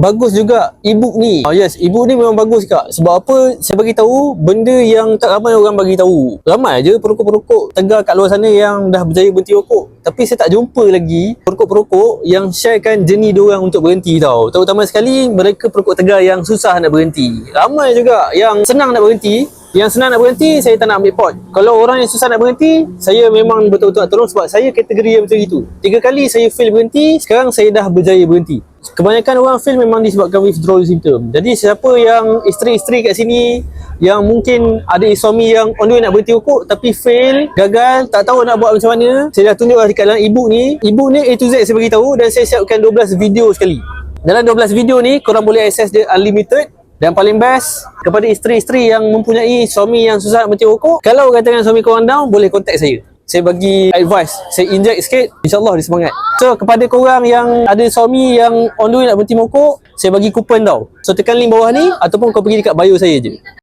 Bagus juga e-book ni. Yes, e-book ni memang bagus kak. Sebab apa? Saya bagi tahu benda yang tak ramai orang bagi tahu. Ramai je perokok-perokok tegar kat luar sana yang dah berjaya berhenti rokok. Tapi saya tak jumpa lagi perokok-perokok yang sharekan journey diorang untuk berhenti tau. Terutama sekali mereka perokok tegar yang susah nak berhenti. Ramai juga yang senang nak berhenti. Yang senang nak berhenti, saya tak nak ambil pot. Kalau orang yang susah nak berhenti, saya memang betul-betul nak tolong sebab saya kategori yang macam itu. 3 kali saya fail berhenti, sekarang saya dah berjaya berhenti. Kebanyakan orang fail memang disebabkan withdrawal symptom. Jadi siapa yang isteri-isteri kat sini yang mungkin ada suami yang on the way nak berhenti rokok tapi fail, gagal, tak tahu nak buat macam mana, saya dah tunjuk dekat dalam e-book ni. E-book ni A to Z saya bagi tahu dan saya siapkan 12 video sekali. Dalam 12 video ni korang boleh akses dia unlimited. Dan paling best, kepada isteri-isteri yang mempunyai suami yang susah nak berhenti rokok, kalau katakan suami korang down, boleh contact saya. Saya bagi advice, saya inject sikit, insyaAllah dia semangat. So, kepada korang yang ada suami yang on the way nak berhenti rokok, saya bagi kupon tau. So, tekan link bawah ni, ataupun kau pergi dekat bio saya je.